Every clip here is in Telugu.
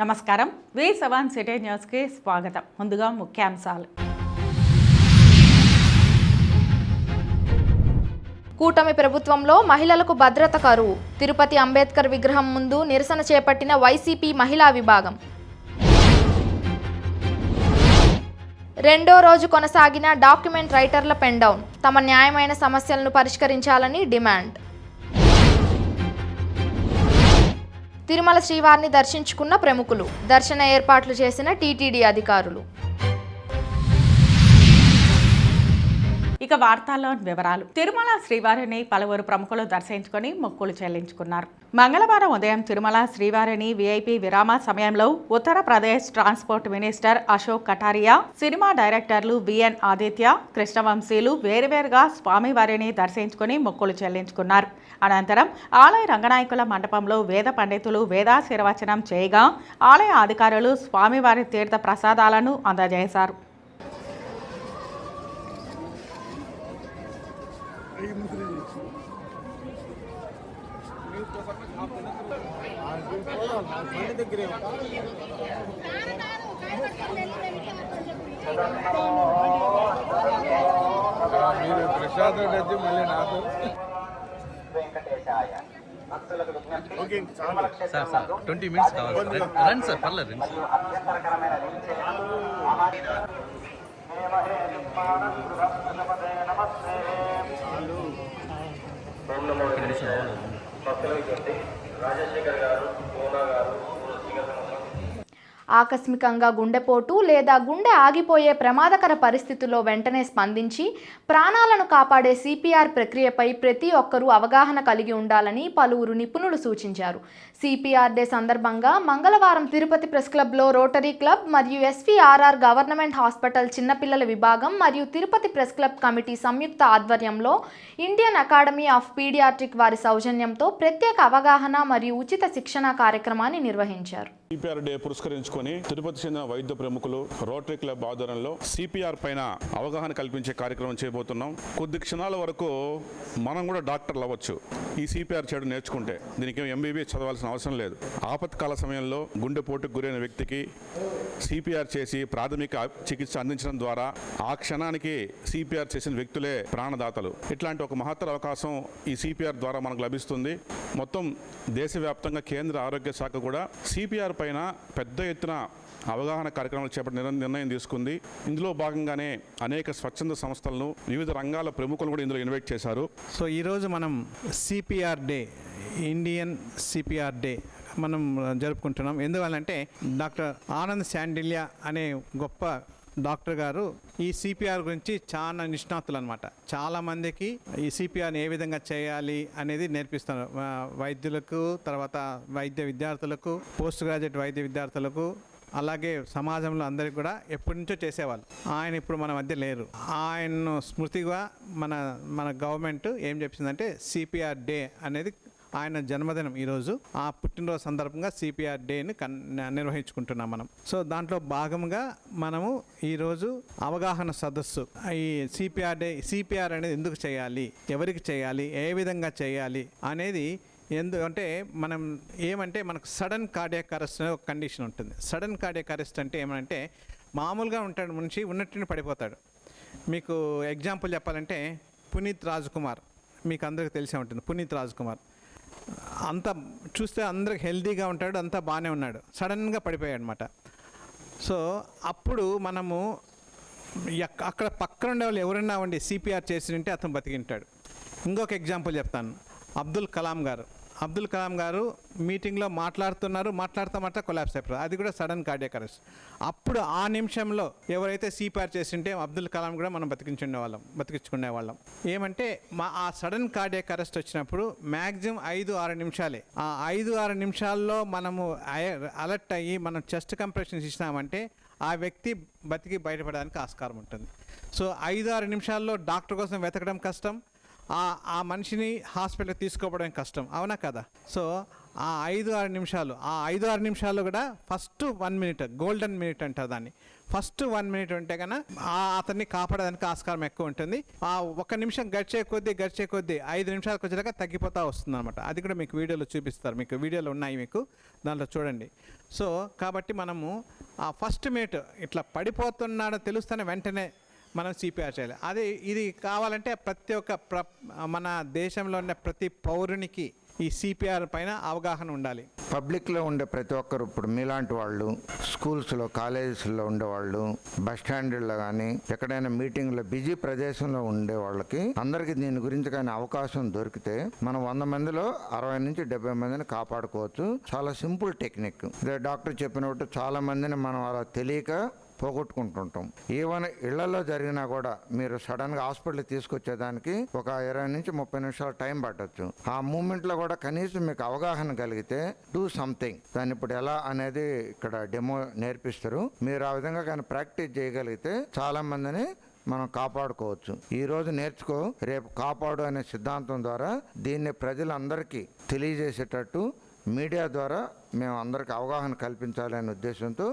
నమస్కారం. V7 సిటీ న్యూస్కి స్వాగతం. ముందుగా ముఖ్యాంశాలు. కూటమి ప్రభుత్వంలో మహిళలకు భద్రత కరువు. తిరుపతి అంబేద్కర్ విగ్రహం ముందు నిరసన చేపట్టిన వైసీపీ మహిళా విభాగం. రెండో రోజు కొనసాగిన డాక్యుమెంట్ రైటర్ల పెన్ డౌన్. తమ న్యాయమైన సమస్యలను పరిష్కరించాలని డిమాండ్. తిరుమల శ్రీవారిని దర్శించుకున్న ప్రముఖులు. దర్శన ఏర్పాట్లు చేసిన టీటీడీ అధికారులు. ఇక వార్తల్లో వివరాలు. తిరుమల శ్రీవారిని పలువురు ప్రముఖులు దర్శించుకొని మొక్కులు చెల్లించుకున్నారు. మంగళవారం ఉదయం తిరుమల శ్రీవారిని వీఐపీ విరామ సమయంలో Uttar Pradesh transport minister Ashok Kataria, cinema డైరెక్టర్లు విఎన్ ఆదిత్య, కృష్ణవంశీలు వేరువేరుగా స్వామివారిని దర్శించుకొని మొక్కులు చెల్లించుకున్నారు. అనంతరం ఆలయ రంగనాయకుల మండపంలో వేద పండితులు వేదాశీర్వచనం చేయగా ఆలయ అధికారులు స్వామివారి తీర్థ ప్రసాదాలను అందజేశారు. సార్ 20 minutes కావాలి సార్. రండి సార్, పర్లేదు రండి సార్. ఆకస్మికంగా గుండెపోటు లేదా గుండె ఆగిపోయే ప్రమాదకర పరిస్థితుల్లో వెంటనే స్పందించి ప్రాణాలను కాపాడే సిపిఆర్ ప్రక్రియపై ప్రతి ఒక్కరూ అవగాహన కలిగి ఉండాలని పలువురు నిపుణులు సూచించారు. సిపిఆర్ డే సందర్భంగా మంగళవారం తిరుపతి ప్రెస్ క్లబ్లో రోటరీ క్లబ్ మరియు ఎస్వీఆర్ఆర్ గవర్నమెంట్ హాస్పిటల్ చిన్నపిల్లల విభాగం మరియు తిరుపతి ప్రెస్ క్లబ్ కమిటీ సంయుక్త ఆధ్వర్యంలో ఇండియన్ అకాడమీ ఆఫ్ పీడియాట్రిక్ వారి సౌజన్యంతో ప్రత్యేక అవగాహన మరియు ఉచిత శిక్షణ కార్యక్రమాన్ని నిర్వహించారు. సిపిఆర్ డే పురస్కరించుకొని తిరుపతి చెందిన వైద్య ప్రముఖులు రోటరీ క్లబ్ ఆధ్వర్యంలో సిపిఆర్ పైన అవగాహన కల్పించే కార్యక్రమం చేయబోతున్నాం. కొద్ది క్షణాల వరకు మనం కూడా డాక్టర్లు అవ్వచ్చు ఈ సిపిఆర్ చేయడం నేర్చుకుంటే. దీనికి ఎంబీబీఎస్ చదవాల్సిన అవసరం లేదు. ఆపత్కాల సమయంలో గుండెపోటుకు గురైన వ్యక్తికి సిపిఆర్ చేసి ప్రాథమిక చికిత్స అందించడం ద్వారా ఆ క్షణానికి సిపిఆర్ చేసిన వ్యక్తులే ప్రాణదాతలు. ఇట్లాంటి ఒక మహత్తర అవకాశం ఈ సిపిఆర్ ద్వారా మనకు లభిస్తుంది. మొత్తం దేశవ్యాప్తంగా కేంద్ర ఆరోగ్య శాఖ కూడా సిపిఆర్ పైన పెద్ద ఎత్తున అవగాహన కార్యక్రమాలు చేపట్టే నిర్ణయం తీసుకుంది. ఇందులో భాగంగానే అనేక స్వచ్ఛంద సంస్థలను, వివిధ రంగాల ప్రముఖులను కూడా ఇందులో ఇన్వైట్ చేశారు. సో ఈరోజు మనం CPR day, Indian CPR day మనం జరుపుకుంటున్నాం. ఎందువల్లంటే డాక్టర్ ఆనంద్ శాండిల్య అనే గొప్ప డాక్టర్ గారు ఈ సిపిఆర్ గురించి చాలా నిష్ణాతులు అనమాట. చాలామందికి ఈ సిపిఆర్ని ఏ విధంగా చేయాలి అనేది నేర్పిస్తున్నారు. వైద్యులకు, తర్వాత వైద్య విద్యార్థులకు, పోస్ట్ గ్రాడ్యుయేట్ వైద్య విద్యార్థులకు, అలాగే సమాజంలో అందరికీ కూడా ఎప్పటి నుంచో చేసేవాళ్ళు. ఆయన ఇప్పుడు మన మధ్య లేరు. ఆయన్ను స్మృతిగా మన గవర్నమెంట్ ఏం చెప్పిందంటే సిపిఆర్ డే అనేది ఆయన జన్మదినం ఈరోజు. ఆ పుట్టినరోజు సందర్భంగా సిపిఆర్ డేని నిర్వహించుకుంటున్నాం మనం. సో దాంట్లో భాగంగా మనము ఈరోజు అవగాహన సదస్సు, ఈ సిపిఆర్ డే, సిపిఆర్ అనేది ఎందుకు చేయాలి, ఎవరికి చేయాలి, ఏ విధంగా చేయాలి అనేది. ఎందుకంటే మనకు సడన్ కార్డియాక్ అరెస్ట్ అనే ఒక కండిషన్ ఉంటుంది. సడన్ కార్డియాక్ అరెస్ట్ అంటే ఏమంటే మామూలుగా ఉంటాడు మనిషి, ఉన్నట్టుని పడిపోతాడు. మీకు ఎగ్జాంపుల్ చెప్పాలంటే పునీత్ రాజ్ కుమార్, మీకు అందరికీ తెలిసే ఉంటుంది. పునీత్ రాజ్ కుమార్ అంతా చూస్తే అందరికి హెల్తీగా ఉంటాడు, అంతా బాగానే ఉన్నాడు, సడన్గా పడిపోయాడు అనమాట. సో అప్పుడు మనము అక్కడ పక్కన ఉండే వాళ్ళు ఎవరైనా ఉండి సిపిఆర్ చేసి ఉంటే అతను బతికింటాడు. ఇంకొక ఎగ్జాంపుల్ చెప్తాను. అబ్దుల్ కలాం గారు మీటింగ్లో మాట్లాడుతూ కొలాప్స్ అయిపోయారు. అది కూడా సడన్ కార్డియాక్ అరెస్ట్. అప్పుడు ఆ నిమిషంలో ఎవరైతే సిపిఆర్ చేసింటే అబ్దుల్ కలాం కూడా మనం బతికించుకునే వాళ్ళం. ఏమంటే ఆ సడన్ కార్డియాక్ అరెస్ట్ వచ్చినప్పుడు మ్యాక్సిమం 5-6 నిమిషాలే. ఆ 5-6 నిమిషాల్లో మనము అలర్ట్ అయ్యి మనం చెస్ట్ కంప్రెషన్స్ ఇచ్చినామంటే ఆ వ్యక్తి బతికి బయటపడడానికి ఆస్కారం ఉంటుంది. సో 5-6 నిమిషాల్లో డాక్టర్ కోసం వెతకడం కష్టం, ఆ మనిషిని హాస్పిటల్కి తీసుకోవడం కష్టం, అవునా కదా? సో ఆ 5-6 నిమిషాలు కూడా ఫస్ట్ 1 మినిట్, గోల్డెన్ మినిట్ అంటారు దాన్ని. ఫస్ట్ 1 మినిట్ ఉంటే కన్నా అతన్ని కాపాడడానికి ఆస్కారం ఎక్కువ ఉంటుంది. ఆ 1 నిమిషం గడిచే కొద్దీ 5 నిమిషాలకు వచ్చేదాకా తగ్గిపోతూ వస్తుంది అనమాట. అది కూడా మీకు వీడియోలో చూపిస్తారు, మీకు వీడియోలు ఉన్నాయి, మీకు దాంట్లో చూడండి. సో కాబట్టి మనము ఆ ఫస్ట్ మినిట్ ఇట్లా పడిపోతున్నాడో తెలుస్తూనే వెంటనే మనం సిపిఆర్ చేయాలి. అదే ఇది కావాలంటే ప్రతి ఒక్క మన దేశంలో ఉన్న ప్రతి పౌరునికి ఈ సిపిఆర్ పైన అవగాహన ఉండాలి. పబ్లిక్లో ఉండే ప్రతి ఒక్కరు, ఇప్పుడు మీలాంటి వాళ్ళు స్కూల్స్లో కాలేజెస్లో ఉండేవాళ్ళు, బస్ స్టాండ్లో కానీ ఎక్కడైనా మీటింగ్లో బిజీ ప్రదేశంలో ఉండే వాళ్ళకి అందరికీ దీని గురించి కానీ అవకాశం దొరికితే మనం 100 మందిలో 60 నుంచి 70 మందిని కాపాడుకోవచ్చు. చాలా సింపుల్ టెక్నిక్. ఇదే డాక్టర్ చెప్పినట్టు చాలా మందిని మనం అలా తెలియక పోగొట్టుకుంటుంటాం. ఈవెన్ ఇళ్లలో జరిగినా కూడా మీరు సడన్గా హాస్పిటల్కి తీసుకొచ్చేదానికి ఒక 20 నుంచి 30 నిమిషాలు టైం పట్టచ్చు. ఆ మూమెంట్లో కూడా కనీసం మీకు అవగాహన కలిగితే డూ సంథింగ్, దాన్ని ఇప్పుడు ఎలా అనేది ఇక్కడ డెమో నేర్పిస్తారు. మీరు ఆ విధంగా కానీ ప్రాక్టీస్ చేయగలిగితే చాలా మందిని మనం కాపాడుకోవచ్చు. ఈ రోజు నేర్చుకో రేపు కాపాడు అనే సిద్ధాంతం ద్వారా దీన్ని ప్రజలందరికీ తెలియజేసేటట్టు మీడియా ద్వారా మేము అందరికీ అవగాహన కల్పించాలనే ఉద్దేశంతో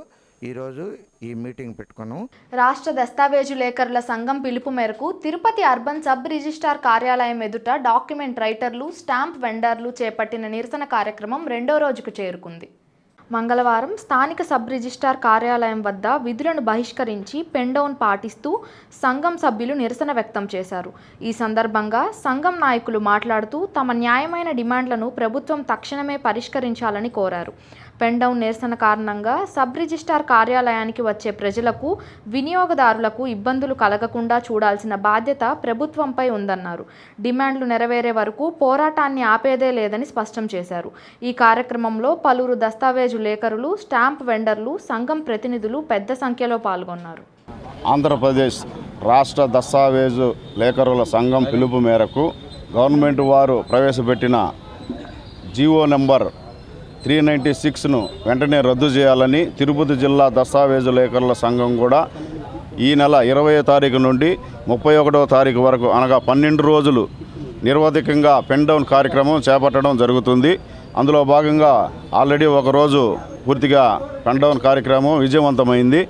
ఈరోజు ఈ మీటింగ్ పెట్టుకున్నాం. రాష్ట్ర దస్తావేజు లేఖరుల సంఘం పిలుపు మేరకు తిరుపతి అర్బన్ సబ్ రిజిస్ట్రార్ కార్యాలయం ఎదుట డాక్యుమెంట్ రైటర్లు, స్టాంప్ వెండర్లు చేపట్టిన నిరసన కార్యక్రమం 2వ రోజుకు చేరుకుంది. మంగళవారం స్థానిక సబ్ రిజిస్ట్రార్ కార్యాలయం వద్ద విధులను బహిష్కరించి పెన్డౌన్ పాటిస్తూ సంఘం సభ్యులు నిరసన వ్యక్తం చేశారు. ఈ సందర్భంగా సంఘం నాయకులు మాట్లాడుతూ తమ న్యాయమైన డిమాండ్లను ప్రభుత్వం తక్షణమే పరిష్కరించాలని కోరారు. పెన్డౌన్ నిరసన కారణంగా సబ్ రిజిస్ట్రార్ కార్యాలయానికి వచ్చే ప్రజలకు, వినియోగదారులకు ఇబ్బందులు కలగకుండా చూడాల్సిన బాధ్యత ప్రభుత్వంపై ఉందన్నారు. డిమాండ్లు నెరవేరే వరకు పోరాటాన్ని ఆపేదే లేదని స్పష్టం చేశారు. ఈ కార్యక్రమంలో పలువురు దస్తావేజు లేఖరులు, స్టాంప్ వెండర్లు, సంఘం ప్రతినిధులు పెద్ద సంఖ్యలో పాల్గొన్నారు. ఆంధ్రప్రదేశ్ రాష్ట్ర దస్తావేజు లేఖరుల సంఘం పిలుపు మేరకు గవర్నమెంట్ వారు ప్రవేశపెట్టిన జీవో నెంబర్ 396ను వెంటనే రద్దు చేయాలని తిరుపతి జిల్లా దస్తావేజు లేఖరుల సంఘం కూడా ఈ నెల 20వ తారీఖు నుండి 31వ తారీఖు వరకు అనగా 12 రోజులు నిరవధికంగా పెన్డౌన్ కార్యక్రమం చేపట్టడం జరుగుతుంది. అందులో భాగంగా ఆల్రెడీ ఒకరోజు పూర్తిగా పెన్డౌన్ కార్యక్రమం విజయవంతమైంది.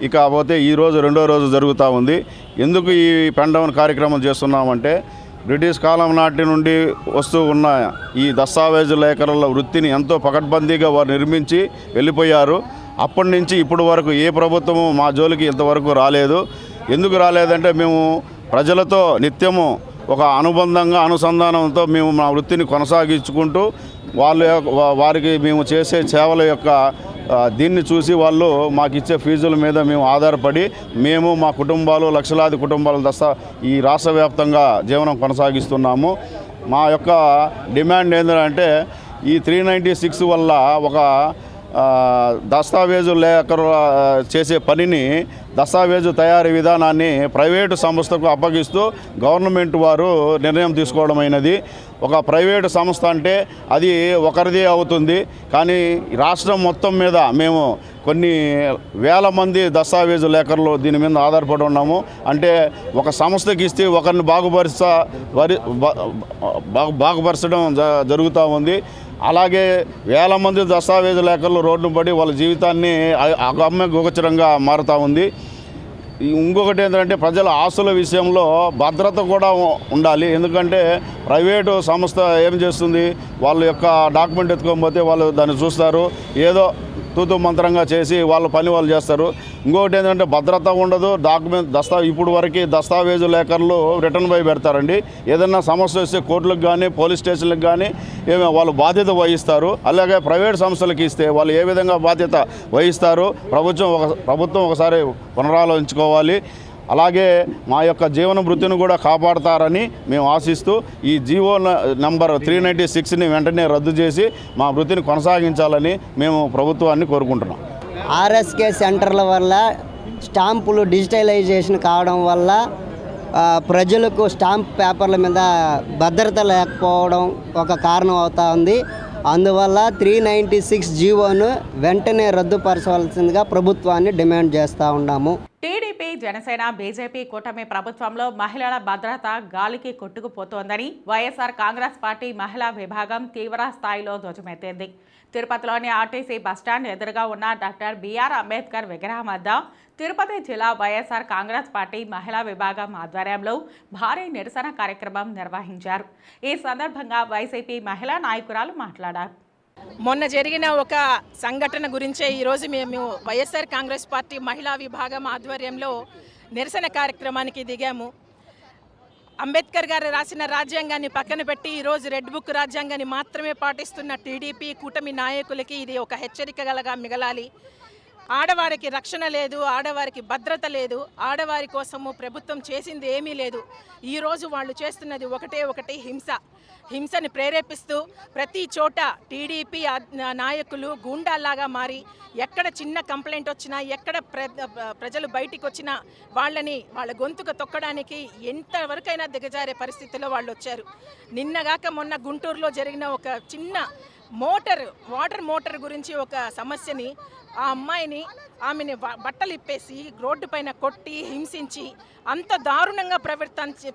ఇకపోతే ఈరోజు 2వ రోజు జరుగుతూ ఉంది. ఎందుకు ఈ పెన్డౌన్ కార్యక్రమం చేస్తున్నామంటే బ్రిటిష్ కాలం నాటి నుండి వస్తూ ఉన్న ఈ దస్తావేజు లేఖరుల వృత్తిని ఎంతో పకడ్బందీగా వారు నిర్మించి వెళ్ళిపోయారు. అప్పటి నుంచి ఇప్పటి వరకు ఏ ప్రభుత్వము మా జోలికి ఇంతవరకు రాలేదు. ఎందుకు రాలేదంటే మేము ప్రజలతో నిత్యము ఒక అనుసంధానంతో మేము మా వృత్తిని కొనసాగించుకుంటూ వారికి మేము చేసే సేవల యొక్క దీన్ని చూసి వాళ్ళు మాకు ఇచ్చే ఫీజుల మీద మేము ఆధారపడి మేము మా కుటుంబాలు, లక్షలాది కుటుంబాలు ఈ రాష్ట్ర వ్యాప్తంగా జీవనం కొనసాగిస్తున్నాము. మా యొక్క డిమాండ్ ఏంటంటే ఈ 396 వల్ల ఒక దస్తావేజు లేఖరు చేసే పనిని, దస్తావేజు తయారీ విధానాన్ని ప్రైవేటు సంస్థకు అప్పగిస్తూ గవర్నమెంట్ వారు నిర్ణయం తీసుకోవడమైనది. ఒక ప్రైవేటు సంస్థ అంటే అది ఒకరిదే అవుతుంది, కానీ రాష్ట్రం మొత్తం మీద మేము కొన్ని వేల మంది దస్తావేజు లేఖరులు దీని మీద ఆధారపడి ఉన్నాము. అంటే ఒక సంస్థకి ఇస్తే ఒకరిని బాగుపరచడం జరుగుతూ ఉంది. అలాగే వేల మంది దస్తావేజు లేఖరులు రోడ్డు పడి వాళ్ళ జీవితాన్ని అగమ్య గోచరంగా మారుతూ ఉంది. ఇంకొకటి ఏంటంటే ప్రజల ఆస్తుల విషయంలో భద్రత కూడా ఉండాలి. ఎందుకంటే ప్రైవేటు సంస్థ ఏం చేస్తుంది, వాళ్ళ యొక్క డాక్యుమెంట్ ఎత్తుకోకపోతే వాళ్ళు దాన్ని చూస్తారు, ఏదో తూతు మంత్రంగా చేసి వాళ్ళ పని వాళ్ళు చేస్తారు. ఇంకొకటి ఏంటంటే భద్రత ఉండదు. ఇప్పుడు వరకు దస్తావేజు లేఖర్లు రిటర్న్ బై పెడతారండి. ఏదైనా సమస్య వస్తే కోర్టులకు కానీ పోలీస్ స్టేషన్లకు కానీ వాళ్ళు బాధ్యత వహిస్తారు. అలాగే ప్రైవేట్ సంస్థలకు ఇస్తే వాళ్ళు ఏ విధంగా బాధ్యత వహిస్తారు ప్రభుత్వం ఒకసారి పునరాలోచించుకోవాలి. అలాగే మా యొక్క జీవన వృత్తిని కూడా కాపాడతారని మేము ఆశిస్తూ ఈ జీవో నంబర్ 396ని వెంటనే రద్దు చేసి మా వృత్తిని కొనసాగించాలని మేము ప్రభుత్వాన్ని కోరుకుంటున్నాం. ఆర్ఎస్కే సెంటర్ల వల్ల స్టాంపులు డిజిటలైజేషన్ కావడం వల్ల ప్రజలకు స్టాంప్ పేపర్ల మీద భద్రత లేకపోవడం ఒక కారణం అవుతా ఉంది. అందువల్ల 396 జీవోను వెంటనే రద్దుపరచవలసిందిగా ప్రభుత్వాన్ని డిమాండ్ చేస్తూ ఉన్నాము. టీడీపీ జనసేన బీజేపీ కూటమి ప్రభుత్వంలో మహిళల భద్రత గాలికి కొట్టుకుపోతోందని వైఎస్ఆర్ కాంగ్రెస్ పార్టీ మహిళా విభాగం తీవ్ర స్థాయిలో ధ్వజమెత్తింది. తిరుపతిలోని ఆర్టీసీ బస్టాండ్ ఎదురుగా ఉన్న డాక్టర్ బిఆర్ అంబేద్కర్ విగ్రహం వద్ద తిరుపతి జిల్లా వైఎస్ఆర్ కాంగ్రెస్ పార్టీ మహిళా విభాగం ఆధ్వర్యంలో భారీ నిరసన కార్యక్రమం నిర్వహించారు. ఈ సందర్భంగా వైసీపీ మహిళా నాయకురాలు మాట్లాడారు. మొన్న జరిగిన ఒక సంఘటన గురించే ఈరోజు మేము వైఎస్ఆర్ కాంగ్రెస్ పార్టీ మహిళా విభాగం ఆధ్వర్యంలో నిరసన కార్యక్రమానికి దిగాము. అంబేద్కర్ గారు రాసిన రాజ్యాంగాన్ని పక్కన పెట్టి ఈరోజు రెడ్ బుక్ రాజ్యాంగాన్ని మాత్రమే పాటిస్తున్న టీడీపీ కూటమి నాయకులకి ఇది ఒక హెచ్చరికగా మిగలాలి. ఆడవారికి రక్షణ లేదు, ఆడవారికి భద్రత లేదు, ఆడవారి కోసము ప్రభుత్వం చేసింది ఏమీ లేదు. ఈరోజు వాళ్ళు చేస్తున్నది ఒకటి హింసని ప్రేరేపిస్తూ ప్రతి చోట టీడీపీ నాయకులు గూండాల్లాగా మారి ఎక్కడ చిన్న కంప్లైంట్ వచ్చినా, ఎక్కడ ప్రజలు బయటికి వచ్చినా వాళ్ళ గొంతుకు తొక్కడానికి ఎంతవరకైనా దిగజారే పరిస్థితిలో వాళ్ళు వచ్చారు. నిన్నగాక మొన్న గుంటూరులో జరిగిన ఒక చిన్న వాటర్ మోటార్ గురించి ఒక సమస్యని ఆ అమ్మాయిని ఆమెని బట్టలు ఇప్పేసి రోడ్డు పైన కొట్టి హింసించి అంత దారుణంగా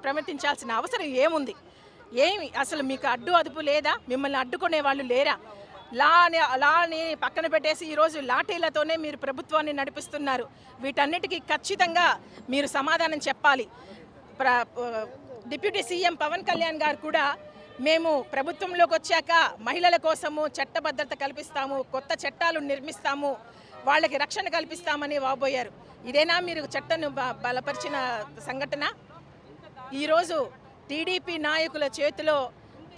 ప్రవర్తించాల్సిన అవసరం ఏముంది? అసలు మీకు అడ్డు అదుపు లేదా? మిమ్మల్ని అడ్డుకునే వాళ్ళు లేరా? లాని పక్కన పెట్టేసి ఈరోజు లాఠీలతోనే మీరు ప్రభుత్వాన్ని నడిపిస్తున్నారు. వీటన్నిటికీ ఖచ్చితంగా మీరు సమాధానం చెప్పాలి. డిప్యూటీ సీఎం పవన్ కళ్యాణ్ గారు కూడా మేము ప్రభుత్వంలోకి వచ్చాక మహిళల కోసము చట్టభద్రత కల్పిస్తాము, కొత్త చట్టాలు నిర్మిస్తాము, వాళ్ళకి రక్షణ కల్పిస్తామని వాబోయారు. ఇదేనా మీరు చట్టాన్ని బలపరిచిన సంఘటన? ఈరోజు టీడీపీ నాయకుల చేతిలో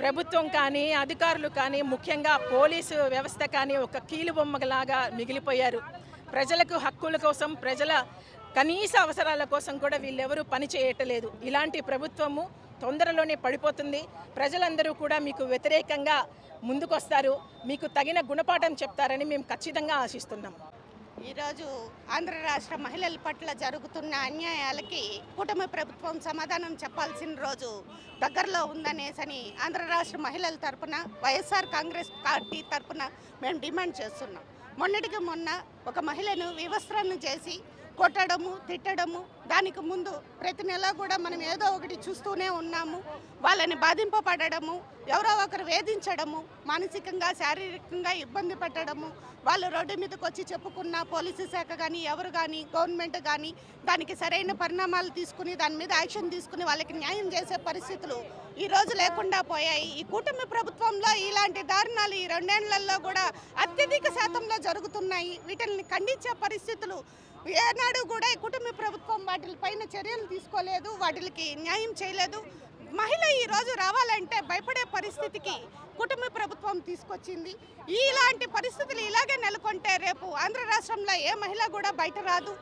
ప్రభుత్వం కానీ, అధికారులు కానీ, ముఖ్యంగా పోలీసు వ్యవస్థ కానీ ఒక కీలుబొమ్మలాగా మిగిలిపోయారు. ప్రజలకు హక్కుల కోసం, ప్రజల కనీస అవసరాల కోసం కూడా వీళ్ళెవరూ పని చేయట్లేదు. ఇలాంటి ప్రభుత్వము తొందరలోనే పడిపోతుంది. ప్రజలందరూ కూడా మీకు వ్యతిరేకంగా ముందుకొస్తారు, మీకు తగిన గుణపాఠం చెప్తారని మేము ఖచ్చితంగా ఆశిస్తున్నాం. ఈరోజు ఆంధ్ర రాష్ట్ర మహిళల పట్ల జరుగుతున్న అన్యాయాలకి కూటమి ప్రభుత్వం సమాధానం చెప్పాల్సిన రోజు దగ్గరలో ఉందనేసని ఆంధ్ర రాష్ట్ర మహిళల తరపున వైఎస్ఆర్ కాంగ్రెస్ పార్టీ తరపున మేము డిమాండ్ చేస్తున్నాం. మొన్నటికి మొన్న ఒక మహిళను వివస్త్రాన్ని చేసి కొట్టడము, తిట్టడము, దానికి ముందు ప్రతి నెల కూడా మనం ఏదో ఒకటి చూస్తూనే ఉన్నాము. వాళ్ళని బాధింపబడము, ఎవరో ఒకరు వేధించడము, మానసికంగా శారీరకంగా ఇబ్బంది పెట్టడము, వాళ్ళు రోడ్డు మీదకి వచ్చి చెప్పుకున్న పోలీసు శాఖ కానీ, ఎవరు కానీ, గవర్నమెంట్ కానీ దానికి సరైన పరిణామాలు తీసుకుని దాని మీద యాక్షన్ తీసుకుని వాళ్ళకి న్యాయం చేసే పరిస్థితులు ఈరోజు లేకుండా పోయాయి. ఈ కూటమి ప్రభుత్వంలో ఇలాంటి దారుణాలు ఈ 2 ఏళ్లలో కూడా అత్యధిక శాతంలో జరుగుతున్నాయి. వీటిని ఖండించే పరిస్థితులు ఏనాడు కూడా ఈ కుటుంబ ప్రభుత్వం వాటిపైన చర్యలు తీసుకోలేదు, వాటికి న్యాయం చేయలేదు. మహిళ ఈరోజు రావాలంటే భయపడే పరిస్థితికి కుటుంబ ప్రభుత్వం తీసుకొచ్చింది. ఇలాంటి పరిస్థితులు ఇలాగే నెలకొంటే రేపు ఆంధ్ర రాష్ట్రంలో ఏ మహిళ కూడా బయట రాదు.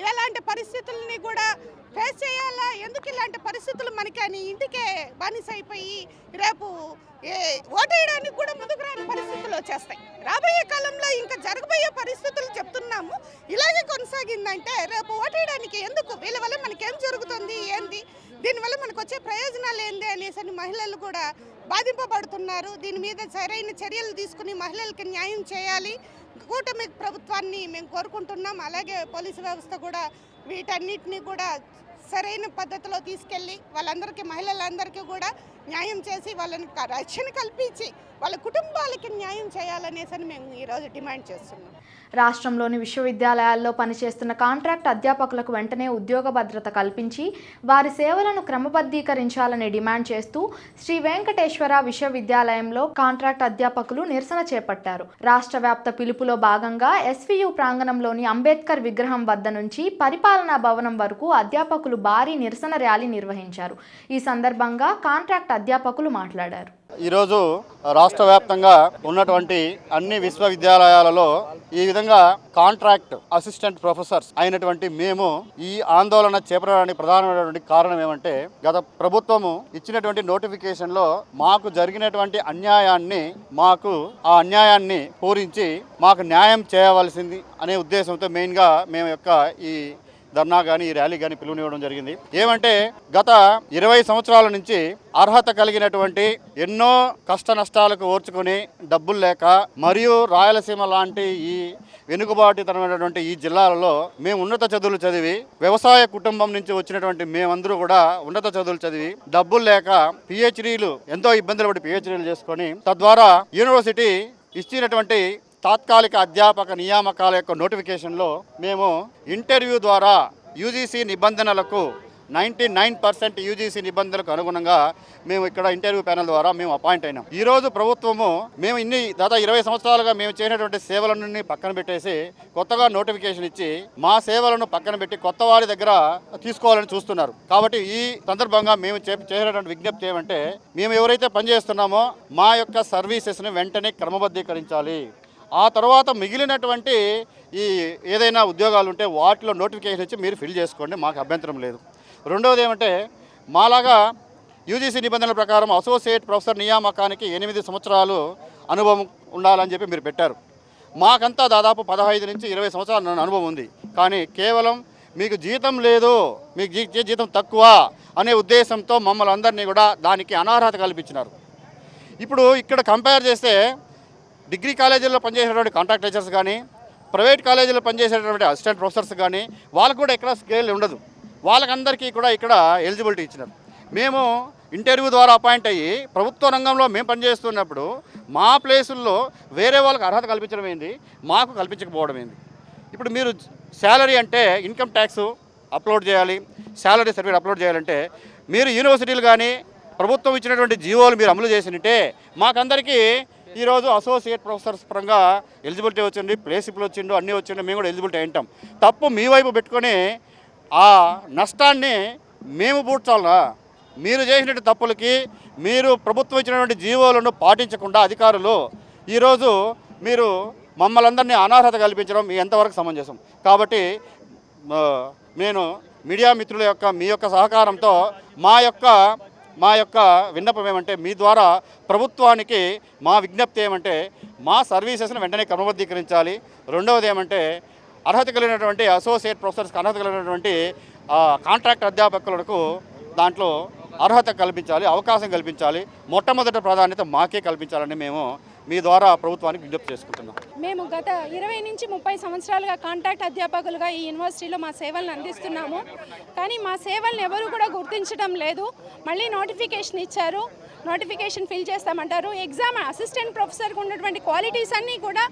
ఇలాంటి పరిస్థితుల్ని కూడా ఫేస్ చేయాలా? ఎందుకు ఇలాంటి పరిస్థితులు మనకని ఇంటికే బానిస అయిపోయి రేపు ఓటేయడానికి కూడా ముందుకు రాని పరిస్థితులు వచ్చేస్తాయి. రాబోయే కాలంలో ఇంకా జరగబోయే పరిస్థితులు చెప్తున్నాము. ఇలాగే కొనసాగిందంటే రేపు ఓటేయడానికి ఎందుకు? వీళ్ళ వల్ల మనకేం జరుగుతుంది, ఏంది, దీనివల్ల మనకు వచ్చే ప్రయోజనాలు ఏంది అనేసి మహిళలు కూడా బాధింపబడుతున్నారు. దీని మీద సరైన చర్యలు తీసుకుని మహిళలకి న్యాయం చేయాలి. కూటమి ప్రభుత్వాన్ని మేము కోరుకుంటున్నాం. అలాగే పోలీసు వ్యవస్థ కూడా వీటన్నిటిని కూడా సరైన పద్ధతిలో తీసుకెళ్ళి వాళ్ళందరికీ, మహిళలందరికీ కూడా న్యాయం చేసి వాళ్ళని రక్షణ కల్పించి వాళ్ళ కుటుంబాలకి న్యాయం చేయాలనేసి మేము ఈరోజు డిమాండ్ చేస్తున్నాం. రాష్ట్రంలోని విశ్వవిద్యాలయాల్లో పనిచేస్తున్న కాంట్రాక్ట్ అధ్యాపకులకు వెంటనే ఉద్యోగ భద్రత కల్పించి వారి సేవలను క్రమబద్ధీకరించాలని డిమాండ్ చేస్తూ శ్రీ వెంకటేశ్వర విశ్వవిద్యాలయంలో కాంట్రాక్ట్ అధ్యాపకులు నిరసన చేపట్టారు. రాష్ట్ర వ్యాప్త పిలుపులో భాగంగా ఎస్వీయు ప్రాంగణంలోని అంబేద్కర్ విగ్రహం వద్ద నుంచి పరిపాలనా భవనం వరకు అధ్యాపకులు భారీ నిరసన ర్యాలీ నిర్వహించారు. ఈ సందర్భంగా కాంట్రాక్ట్ అధ్యాపకులు మాట్లాడారు. ఈరోజు రాష్ట్ర వ్యాప్తంగా ఉన్నటువంటి అన్ని విశ్వవిద్యాలయాలలో ఈ విధంగా కాంట్రాక్ట్ అసిస్టెంట్ ప్రొఫెసర్స్ అయినటువంటి మేము ఈ ఆందోళన చేపట్టడానికి ప్రధానమైనటువంటి కారణం ఏమంటే, గత ప్రభుత్వము ఇచ్చినటువంటి నోటిఫికేషన్లో మాకు జరిగినటువంటి అన్యాయాన్ని, ఆ అన్యాయాన్ని పూరించి మాకు న్యాయం చేయవలసింది అనే ఉద్దేశంతో మెయిన్గా మేము ఈ ధర్నా కానీ ఈ ర్యాలీ కానీ పిలువనివ్వడం జరిగింది. ఏమంటే గత 20 సంవత్సరాల నుంచి అర్హత కలిగినటువంటి ఎన్నో కష్ట నష్టాలకు ఓర్చుకొని డబ్బులు లేక మరియు రాయలసీమ లాంటి ఈ వెనుకబాటుతనమైనటువంటి ఈ జిల్లాలలో మేము ఉన్నత చదువులు చదివి వ్యవసాయ కుటుంబం నుంచి వచ్చినటువంటి మేమందరూ కూడా ఉన్నత చదువులు చదివి డబ్బులు లేక పిహెచ్డీలు ఎంతో ఇబ్బందులు పడి పిహెచ్డీలు చేసుకొని తద్వారా యూనివర్సిటీ ఇచ్చినటువంటి తాత్కాలిక అధ్యాపక నియామకాల యొక్క నోటిఫికేషన్లో మేము ఇంటర్వ్యూ ద్వారా యూజీసీ నిబంధనలకు 99% యూజీసీ నిబంధనలకు అనుగుణంగా మేము ఇక్కడ ఇంటర్వ్యూ ప్యానెల్ ద్వారా మేము అపాయింట్ అయినాం. ఈరోజు ప్రభుత్వము మేము దాదాపు 20 సంవత్సరాలుగా మేము చేసినటువంటి సేవలన్నీ పక్కన పెట్టేసి కొత్తగా నోటిఫికేషన్ ఇచ్చి మా సేవలను పక్కన పెట్టి కొత్త వారి దగ్గర తీసుకోవాలని చూస్తున్నారు. కాబట్టి ఈ సందర్భంగా మేము చేసినటువంటి విజ్ఞప్తి ఏమంటే మేము ఎవరైతే పనిచేస్తున్నామో మా యొక్క సర్వీసెస్ని వెంటనే క్రమబద్ధీకరించాలి. ఆ తర్వాత మిగిలినటువంటి ఈ ఏదైనా ఉద్యోగాలు ఉంటే వాటిలో నోటిఫికేషన్ ఇచ్చి మీరు ఫిల్ చేసుకోండి, మాకు అభ్యంతరం లేదు. రెండవది ఏమంటే మాలాగా యూజీసీ నిబంధనల ప్రకారం అసోసియేట్ ప్రొఫెసర్ నియామకానికి 8 సంవత్సరాలు అనుభవం ఉండాలని చెప్పి మీరు పెట్టారు. మాకంతా దాదాపు 15 నుంచి 20 సంవత్సరాల అనుభవం ఉంది. కానీ కేవలం మీకు జీతం లేదు, మీకు జీతం తక్కువ అనే ఉద్దేశంతో మమ్మల్ని అందరినీ కూడా దానికి అనర్హత కల్పించినారు. ఇప్పుడు ఇక్కడ కంపేర్ చేస్తే డిగ్రీ కాలేజీల్లో పనిచేసేటువంటి కాంట్రాక్ట్ లెక్చరర్స్ కానీ ప్రైవేట్ కాలేజీలో పనిచేసేటువంటి అసిస్టెంట్ ప్రొఫెసర్స్ కానీ వాళ్ళకు కూడా ఎక్కడ స్కేల్ ఉండదు. వాళ్ళకందరికీ కూడా ఇక్కడ ఎలిజిబిలిటీ ఇచ్చినారు. మేము ఇంటర్వ్యూ ద్వారా అపాయింట్ అయ్యి ప్రభుత్వ రంగంలో మేము పనిచేస్తున్నప్పుడు మా ప్లేసుల్లో వేరే వాళ్ళకి అర్హత కల్పించడం ఏంది, మాకు కల్పించకపోవడం ఏంది. ఇప్పుడు మీరు శాలరీ అంటే ఇన్కమ్ ట్యాక్స్ అప్లోడ్ చేయాలి, శాలరీ సర్టిఫికేట్ అప్లోడ్ చేయాలంటే మీరు యూనివర్సిటీలు కానీ ప్రభుత్వం ఇచ్చినటువంటి జీవోలు మీరు అమలు చేసినట్టే మాకందరికీ ఈరోజు అసోసియేట్ ప్రొఫెసర్స్ పరంగా ఎలిజిబిలిటీ వచ్చింది, ప్లేసిబుల్ వచ్చిండు, అన్నీ వచ్చిండు, మేము కూడా ఎలిజిబిలిటీ అయింటాం. తప్పు మీ వైపు పెట్టుకొని ఆ నష్టాన్ని మేము పూడ్చాలా? మీరు చేసినటువంటి తప్పులకి మీరు ప్రభుత్వం ఇచ్చినటువంటి జీవోలను పాటించకుండా అధికారులు ఈరోజు మీరు మమ్మల్ని అందరినీ అనర్హత కల్పించడం మీ ఎంతవరకు సమంజసం? కాబట్టి నేను మీడియా మిత్రుల యొక్క మీ యొక్క సహకారంతో మా యొక్క విన్నపం ఏమంటే మీ ద్వారా ప్రభుత్వానికి మా విజ్ఞప్తి ఏమంటే మా సర్వీసెస్ను వెంటనే క్రమబద్ధీకరించాలి. రెండవది ఏమంటే అర్హత కలిగినటువంటి అసోసియేట్ ప్రొఫెసర్స్కి అర్హత కలిగినటువంటి కాంట్రాక్ట్ అధ్యాపకులకు దాంట్లో అర్హత కల్పించాలి, అవకాశం కల్పించాలి. మొట్టమొదటి ప్రాధాన్యత మాకే కల్పించాలని మేము మీ ద్వారా ప్రభుత్వానికి విజ్ఞప్తి చేసుకుంటున్నాం. మేము గత 20 నుంచి 30 సంవత్సరాలుగా కాంట్రాక్ట్ అధ్యాపకులుగా ఈ యూనివర్సిటీలో మా సేవలను అందిస్తున్నాము. కానీ మా సేవలను ఎవరు కూడా గుర్తించడం లేదు. మళ్ళీ నోటిఫికేషన్ ఇచ్చారు, నోటిఫికేషన్ ఫిల్ చేస్తామంటారు. ఎగ్జామ్ అసిస్టెంట్ ప్రొఫెసర్కి ఉన్నటువంటి క్వాలిటీస్ అన్నీ కూడా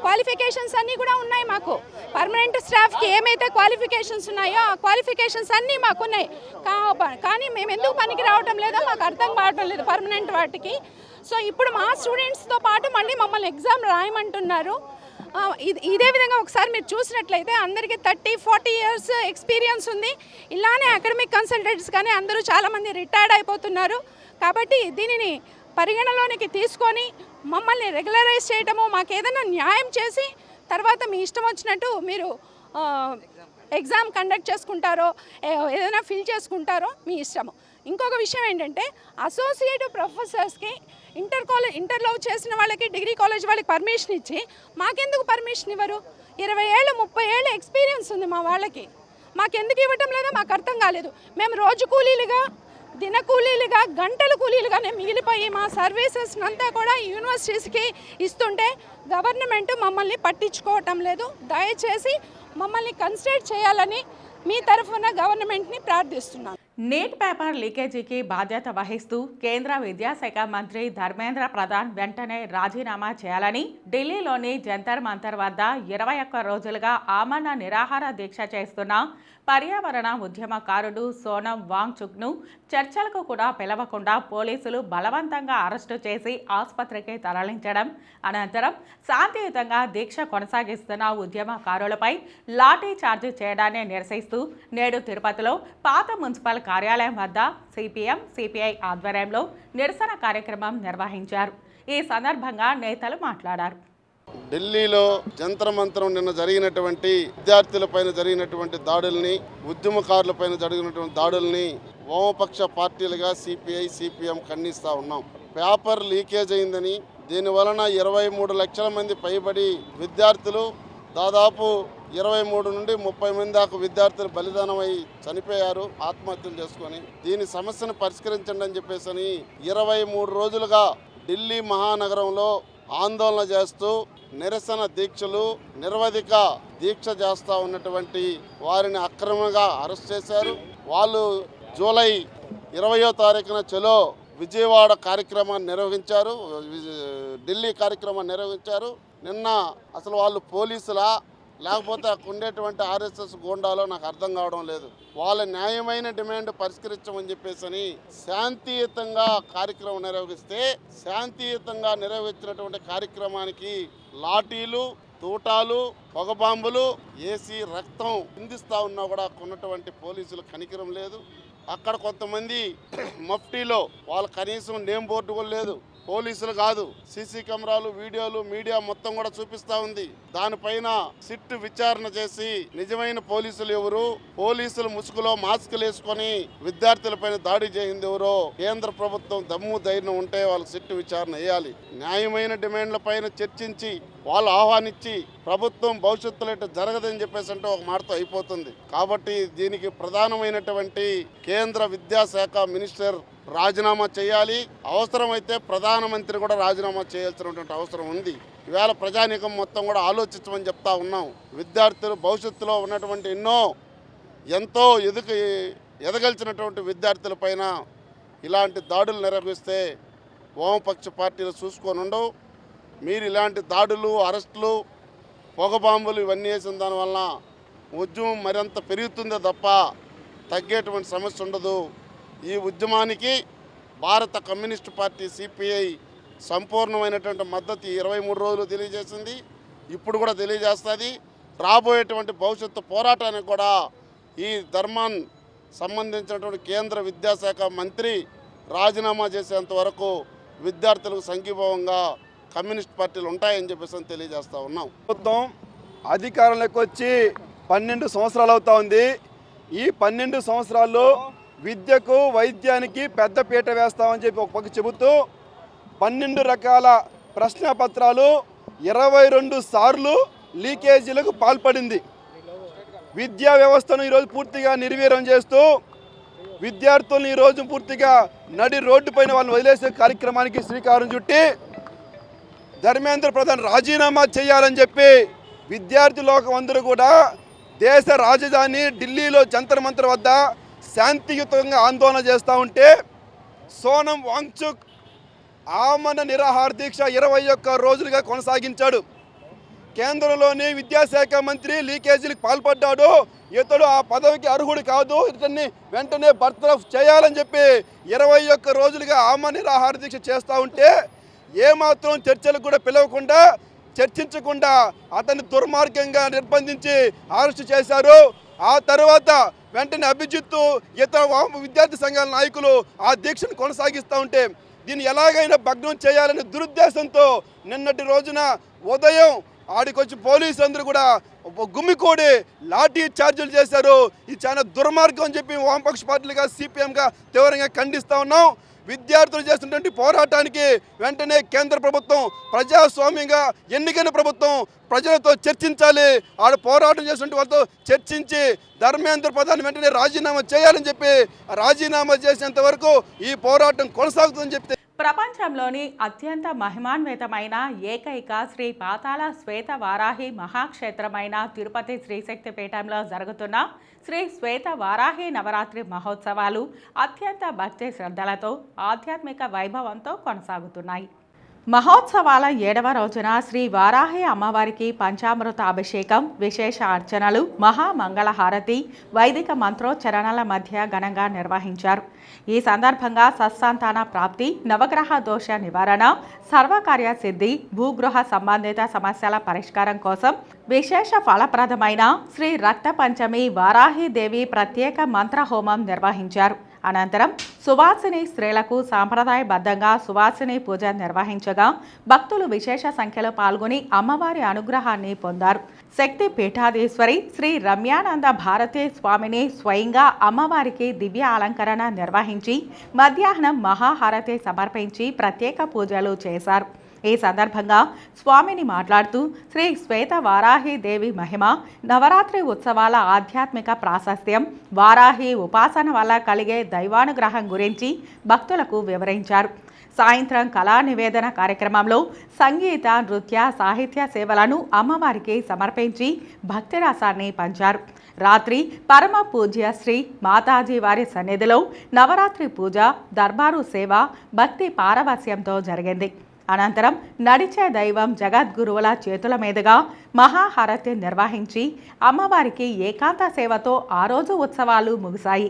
క్వాలిఫికేషన్స్ అన్నీ కూడా ఉన్నాయి. మాకు పర్మనెంట్ స్టాఫ్కి ఏమైతే క్వాలిఫికేషన్స్ ఉన్నాయో ఆ క్వాలిఫికేషన్స్ అన్నీ మాకున్నాయి. కానీ మేము ఎందుకు పనికి రావడం లేదో మాకు అర్థం కావడం లేదు పర్మనెంట్ వాటికి. సో ఇప్పుడు మా స్టూడెంట్స్తో పాటు మళ్ళీ మమ్మల్ని ఎగ్జామ్ రాయమంటున్నారు. ఇదే విధంగా ఒకసారి మీరు చూసినట్లయితే అందరికీ 30-40 ఇయర్స్ ఎక్స్పీరియన్స్ ఉంది. ఇలానే అకాడమిక్ కన్సల్టెంట్స్ కానీ అందరూ చాలామంది రిటైర్డ్ అయిపోతున్నారు. కాబట్టి దీనిని పరిగణలోనికి తీసుకొని మమ్మల్ని రెగ్యులరైజ్ చేయటము, మాకు ఏదైనా న్యాయం చేసి తర్వాత మీ ఇష్టం వచ్చినట్టు మీరు ఎగ్జామ్ కండక్ట్ చేసుకుంటారో ఏదైనా ఫిల్ చేసుకుంటారో మీ ఇష్టము. ఇంకొక విషయం ఏంటంటే అసోసియేట్ ప్రొఫెసర్స్కి ఇంటర్లో చేసిన వాళ్ళకి డిగ్రీ కాలేజ్ వాళ్ళకి పర్మిషన్ ఇచ్చి మాకెందుకు పర్మిషన్ ఇవ్వరు? 20 ఏళ్ళు 30 ఏళ్ళు ఎక్స్పీరియన్స్ ఉంది మా వాళ్ళకి, మాకెందుకు ఇవ్వటం లేదో మాకు అర్థం కాలేదు. మేము రోజు కూలీలుగా, దిన కూలీలుగా, గంటల కూలీలుగానే మిగిలిపోయి మా సర్వీసెస్ అంతా కూడా యూనివర్సిటీస్కి ఇస్తుంటే గవర్నమెంట్ మమ్మల్ని పట్టించుకోవటం లేదు. దయచేసి మమ్మల్ని కన్సిడర్ చేయాలని మీ తరఫున గవర్నమెంట్ని ప్రార్థిస్తున్నాను. నీట్ పేపర్ లీకేజీకి బాధ్యత వహిస్తూ కేంద్ర విద్యాశాఖ మంత్రి ధర్మేంద్ర ప్రధాన్ వెంటనే రాజీనామా చేయాలని ఢిల్లీలోని జంతర్ మంతర్ వద్ద 21 రోజులుగా ఆమరణ నిరాహార దీక్ష చేస్తున్న పర్యావరణ ఉద్యమకారుడు సోనం వాంగ్చుక్ను చర్చలకు కూడా పిలవకుండా పోలీసులు బలవంతంగా అరెస్టు చేసి ఆసుపత్రికి తరలించడం, అనంతరం శాంతియుతంగా దీక్ష కొనసాగిస్తున్న ఉద్యమకారులపై లాఠీ చార్జీ చేయడాన్ని నిరసిస్తూ నేడు తిరుపతిలో పాత మున్సిపల్ కార్యాలయం వద్ద సిపిఎం, సిపిఐ ఆధ్వర్యంలో నిరసన కార్యక్రమం నిర్వహించారు. ఈ సందర్భంగా నేతలు మాట్లాడారు. ఢిల్లీలో జంతర్ మంతరం నిన్న జరిగినటువంటి విద్యార్థులపైన జరిగినటువంటి దాడుల్ని, ఉద్యమకారులపైన జరిగినటువంటి దాడుల్ని వామపక్ష పార్టీలుగా సిపిఐ, సిపిఎం ఖండిస్తూ ఉన్నాం. పేపర్ లీకేజ్ అయిందని, దీని వలన 23 లక్షల మంది పైబడి విద్యార్థులు, దాదాపు 23 నుండి 30 మంది దాకా విద్యార్థులు బలిదానమై చనిపోయారు ఆత్మహత్యలు చేసుకొని. దీని సమస్యను పరిష్కరించండి అని చెప్పేసి 23 రోజులుగా ఢిల్లీ మహానగరంలో ఆందోళన చేస్తూ నిరసన దీక్షలు నిరవధిక దీక్ష చేస్తూ ఉన్నటువంటి వారిని అక్రమంగా అరెస్ట్ చేశారు. వాళ్ళు జూలై 20వ తారీఖున చలో విజయవాడ కార్యక్రమాన్ని నిర్వహించారు, ఢిల్లీ కార్యక్రమాన్ని నిర్వహించారు. నిన్న అసలు వాళ్ళు పోలీసులా లేకపోతే అక్కడ ఉండేటువంటి ఆర్ఎస్ఎస్ గూండాలో నాకు అర్థం కావడం లేదు. వాళ్ళ న్యాయమైన డిమాండ్ పరిష్కరించమని చెప్పేసి శాంతియుతంగా కార్యక్రమం నిర్వహిస్తే శాంతియుతంగా నిర్వహించినటువంటి కార్యక్రమానికి లాఠీలు, తూటాలు, పొగబాంబులు వేసి రక్తం చిందిస్తూ ఉన్నా కూడా ఉన్నటువంటి పోలీసులు కనికరం లేదు. అక్కడ కొంతమంది మఫ్టీలో వాళ్ళ కనీసం నేమ్ బోర్డు కూడా లేదు. పోలీసులు కాదు, సీసీ కెమెరాలు, వీడియోలు, మీడియా మొత్తం కూడా చూపిస్తా ఉంది. దానిపైన సిట్ విచారణ చేసి నిజమైన పోలీసులు ఎవరు, పోలీసులు ముసుగులో మాస్కులు వేసుకొని విద్యార్థులపైన దాడి చేసింది ఎవరో కేంద్ర ప్రభుత్వం దమ్ము ధైర్యం ఉంటే వాళ్ళకి సిట్ విచారణ వేయాలి. న్యాయమైన డిమాండ్ల పైన చర్చించి వాళ్ళు ఆహ్వానించి ప్రభుత్వం భవిష్యత్తులో ఇట్లా జరగదని చెప్పేసి అంటే ఒక మాటతో అయిపోతుంది. కాబట్టి దీనికి ప్రధానమైనటువంటి కేంద్ర విద్యాశాఖ మినిస్టర్ రాజీనామా చేయాలి. అవసరమైతే ప్రధానమంత్రి కూడా రాజీనామా చేయాల్సినటువంటి అవసరం ఉంది. ఈవేళ ప్రజానీకం మొత్తం కూడా ఆలోచించమని చెప్తా ఉన్నాం. విద్యార్థులు భవిష్యత్తులో ఉన్నటువంటి ఎంతో ఎదగలిచినటువంటి విద్యార్థులపైన ఇలాంటి దాడులు నిర్వహిస్తే వామపక్ష పార్టీలు చూసుకొని ఉండవు. మీరు ఇలాంటి దాడులు, అరెస్టులు, పొగబాంబులు ఇవన్నీ వేసిన దానివల్ల ఉద్యమం మరింత పెరుగుతుందే తప్ప తగ్గేటువంటి సమస్య ఉండదు. ఈ ఉద్యమానికి భారత కమ్యూనిస్టు పార్టీ సిపిఐ సంపూర్ణమైనటువంటి మద్దతు 23 రోజులు తెలియజేసింది, ఇప్పుడు కూడా తెలియజేస్తుంది. రాబోయేటువంటి భవిష్యత్తు పోరాటానికి కూడా ఈ ధర్మాన్ సంబంధించినటువంటి కేంద్ర విద్యాశాఖ మంత్రి రాజీనామా చేసేంత వరకు విద్యార్థులకు సంఘీభావంగా కమ్యూనిస్ట్ పార్టీలు ఉంటాయని చెప్పేసి తెలియజేస్తూ ఉన్నాం. ప్రభుత్వం అధికారంలోకి వచ్చి 12 సంవత్సరాలు అవుతా ఉంది. ఈ 12 సంవత్సరాల్లో విద్యకు, వైద్యానికి పెద్ద పీట వేస్తామని చెప్పి ఒక పక్క చెబుతూ 12 రకాల ప్రశ్నపత్రాలు 22 సార్లు లీకేజీలకు పాల్పడింది. విద్యా వ్యవస్థను ఈరోజు పూర్తిగా నిర్వీర్యం చేస్తూ విద్యార్థులను ఈరోజు పూర్తిగా నడి రోడ్డు పైన వాళ్ళని వదిలేసే కార్యక్రమానికి శ్రీకారం చుట్టి ధర్మేంద్ర ప్రధాన్ రాజీనామా చేయాలని చెప్పి విద్యార్థి లోకం అందరూ కూడా దేశ రాజధాని ఢిల్లీలో జంతర్ మంతర్ వద్ద శాంతియుతంగా ఆందోళన చేస్తూ ఉంటే సోనం వాంగ్చుక్ ఆమరణ నిరాహార దీక్ష 21 రోజులుగా కొనసాగించాడు. కేంద్రంలోని విద్యాశాఖ మంత్రి లీకేజీలకు పాల్పడ్డాడు, ఇతడు ఆ పదవికి అర్హుడు కాదు, ఇతన్ని వెంటనే బర్తరఫ్ చేయాలని చెప్పి 21 రోజులుగా ఆమరణ నిరాహార దీక్ష చేస్తూ ఉంటే ఏమాత్రం చర్చలకు కూడా పిలవకుండా, చర్చించకుండా అతన్ని దుర్మార్గంగా నిర్బంధించి అరెస్టు చేశారు. ఆ తర్వాత వెంటనే అభిజిత్తు ఇతర విద్యార్థి సంఘాల నాయకులు ఆ దీక్షను కొనసాగిస్తూ ఉంటే దీన్ని ఎలాగైనా భగ్నం చేయాలనే దురుద్దేశంతో నిన్నటి రోజున ఉదయం ఆడికొచ్చి పోలీసు అందరూ కూడా గుమ్మికోడి లాఠీ చార్జీలు చేశారు. ఇది చాలా దుర్మార్గం అని చెప్పి వామపక్ష పార్టీలుగా సిపిఎంగా తీవ్రంగా ఖండిస్తూ ఉన్నాం. విద్యార్థులు చేస్తున్నటువంటి పోరాటానికి వెంటనే కేంద్ర ప్రభుత్వం ప్రజాస్వామ్యంగా ఎన్నికైన ప్రభుత్వం ప్రజలతో చర్చించాలి. ఆడ పోరాటం చేసినటువంటి వాళ్ళతో చర్చించి ధర్మేంద్ర ప్రధాన్ వెంటనే రాజీనామా చేయాలని చెప్పి రాజీనామా చేసేంత వరకు ఈ పోరాటం కొనసాగుతుందని చెప్తే ప్రపంచంలోని అత్యంత మహిమాన్వితమైన ఏకైక శ్రీ పాతాళ శ్వేత వారాహి మహాక్షేత్రమైన తిరుపతి శ్రీశక్తి పీఠంలో జరుగుతున్న శ్రీ శ్వేత వారాహి నవరాత్రి మహోత్సవాలు అత్యంత భక్తి శ్రద్ధలతో ఆధ్యాత్మిక వైభవంతో కొనసాగుతున్నాయి. మహోత్సవాల 7వ రోజున శ్రీ వారాహి అమ్మవారికి పంచామృత అభిషేకం, విశేష అర్చనలు, మహామంగళహారతి, వైదిక మంత్రోచ్చరణల మధ్య ఘనంగా నిర్వహించారు. ఈ సందర్భంగా సత్సంతాన ప్రాప్తి, నవగ్రహ దోష నివారణ, సర్వకార్య సిద్ధి, భూగృహ సంబంధిత సమస్యల పరిష్కారం కోసం విశేష ఫలప్రదమైన శ్రీ రక్త పంచమి వారాహి దేవి ప్రత్యేక మంత్ర హోమం నిర్వహించారు. అనంతరం సువాసిని స్త్రీలకు సాంప్రదాయబద్ధంగా సువాసిని పూజ నిర్వహించగా భక్తులు విశేష సంఖ్యలో పాల్గొని అమ్మవారి అనుగ్రహాన్ని పొందారు. శక్తి పీఠాధీశ్వరి శ్రీ రమ్యానంద భారతీ స్వామిని స్వయంగా అమ్మవారికి దివ్య అలంకరణ నిర్వహించి మధ్యాహ్నం మహాహారతి సమర్పించి ప్రత్యేక పూజలు చేశారు. ఈ సందర్భంగా స్వామిని మాట్లాడుతూ శ్రీ శ్వేత వారాహి దేవి మహిమ, నవరాత్రి ఉత్సవాల ఆధ్యాత్మిక ప్రాశస్త్యం, వారాహి ఉపాసన వల్ల కలిగే దైవానుగ్రహం గురించి భక్తులకు వివరించారు. సాయంత్రం కళా నివేదన కార్యక్రమంలో సంగీత, నృత్య, సాహిత్య సేవలను అమ్మవారికి సమర్పించి భక్తి రసాన్ని పంచారు. రాత్రి పరమ పూజ్య శ్రీ మాతాజీ వారి సన్నిధిలో నవరాత్రి పూజ, దర్బారు సేవ భక్తి పారవస్యంతో జరిగింది. అనంతరం నడిచే దైవం జగద్గురువుల చేతుల మీదుగా మహాహారతి నిర్వహించి అమ్మవారికి ఏకాంత సేవతో ఆ రోజు ఉత్సవాలు ముగిశాయి.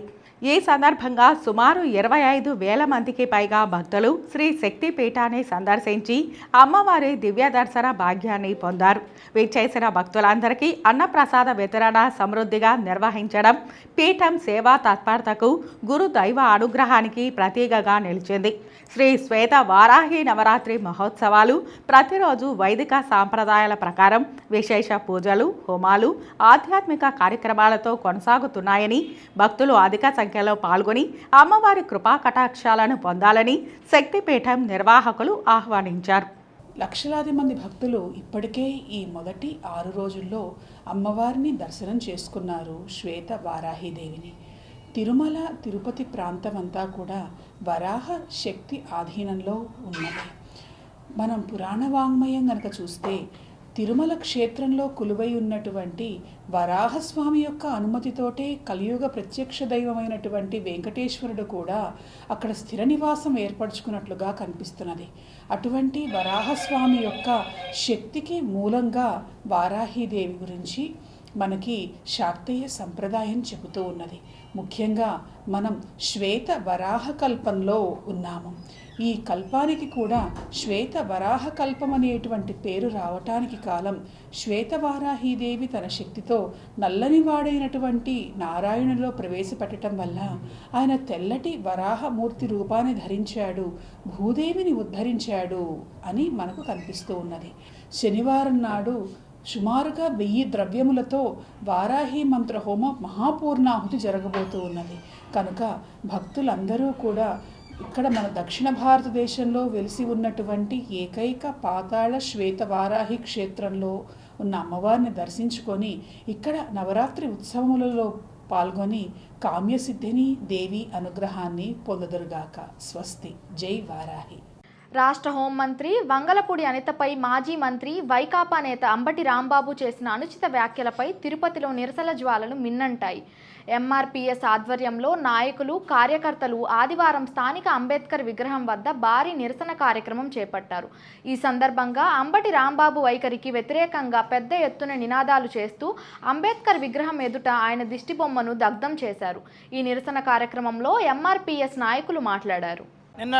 ఈ సందర్భంగా సుమారు 25,000 మందికి పైగా భక్తులు శ్రీ శక్తి పీఠాన్ని సందర్శించి అమ్మవారి దివ్య దర్శన భాగ్యాన్ని పొందారు. విచ్చేసిన భక్తులందరికీ అన్నప్రసాద వితరణ సమృద్ధిగా నిర్వహించడం పీఠం సేవా తత్పరతకు, గురు దైవ అనుగ్రహానికి ప్రతీకగా నిలిచింది. శ్రీ శ్వేత వారాహి నవరాత్రి మహోత్సవాలు ప్రతిరోజు వైదిక సాంప్రదాయాల ప్రకారం విశేష పూజలు, హోమాలు, ఆధ్యాత్మిక కార్యక్రమాలతో కొనసాగుతున్నాయని, భక్తులు అధిక సంఖ్యలో పాల్గొని అమ్మవారి కృపా కటాక్షాలను పొందాలని శక్తిపీఠం నిర్వాహకులు ఆహ్వానించారు. లక్షలాది మంది భక్తులు ఇప్పటికే ఈ మొదటి 6 రోజుల్లో అమ్మవారిని దర్శనం చేసుకున్నారు. శ్వేత వారాహిదేవిని తిరుమల, తిరుపతి ప్రాంతమంతా కూడా వరాహ శక్తి ఆధీనంలో ఉన్నది. మనం పురాణ వాంగ్మయం గనక చూస్తే తిరుమల క్షేత్రంలో కొలువై ఉన్నటువంటి వరాహస్వామి యొక్క అనుమతితోటే కలియుగ ప్రత్యక్ష దైవమైనటువంటి వెంకటేశ్వరుడు కూడా అక్కడ స్థిర నివాసం ఏర్పరచుకున్నట్లుగా కనిపిస్తున్నది. అటువంటి వరాహస్వామి యొక్క శక్తికి మూలంగా వారాహీదేవి గురించి మనకి శాక్తేయ సంప్రదాయం చెబుతూ ఉన్నది. ముఖ్యంగా మనం శ్వేత వరాహ కల్పంలో ఉన్నాము. ఈ కల్పానికి కూడా శ్వేత వరాహ కల్పం అనేటువంటి పేరు రావటానికి కాలం శ్వేతవారాహీదేవి తన శక్తితో నల్లని వాడైనటువంటి నారాయణులో ప్రవేశపెట్టడం వల్ల ఆయన తెల్లటి వరాహమూర్తి రూపాన్ని ధరించాడు, భూదేవిని ఉద్ధరించాడు అని మనకు కనిపిస్తూ ఉన్నది. శనివారం నాడు సుమారుగా 1000 ద్రవ్యములతో వారాహి మంత్ర హోమ మహాపూర్ణాహుతి జరగబోతూ ఉన్నది. కనుక భక్తులందరూ కూడా ఇక్కడ మన దక్షిణ భారతదేశంలో వెలిసి ఉన్నటువంటి ఏకైక పాతాళ శ్వేత వారాహి క్షేత్రంలో ఉన్న అమ్మవారిని దర్శించుకొని ఇక్కడ నవరాత్రి ఉత్సవములలో పాల్గొని కామ్యసిద్ధిని, దేవి అనుగ్రహాన్ని పొందదురుగాక. స్వస్తి. జై వారాహి. రాష్ట్ర హోంమంత్రి వంగలపూడి అనితపై మాజీ మంత్రి వైకాపా నేత అంబటి రాంబాబు చేసిన అనుచిత వ్యాఖ్యలపై తిరుపతిలో నిరసన జ్వాలలు మిన్నంటాయి. ఎంఆర్పీఎస్ ఆధ్వర్యంలో నాయకులు, కార్యకర్తలు ఆదివారం స్థానిక అంబేద్కర్ విగ్రహం వద్ద భారీ నిరసన కార్యక్రమం చేపట్టారు. ఈ సందర్భంగా అంబటి రాంబాబు వైఖరికి వ్యతిరేకంగా పెద్ద ఎత్తున నినాదాలు చేస్తూ అంబేద్కర్ విగ్రహం ఎదుట ఆయన దిష్టిబొమ్మను దగ్ధం చేశారు. ఈ నిరసన కార్యక్రమంలో ఎంఆర్పీఎస్ నాయకులు మాట్లాడారు. నిన్న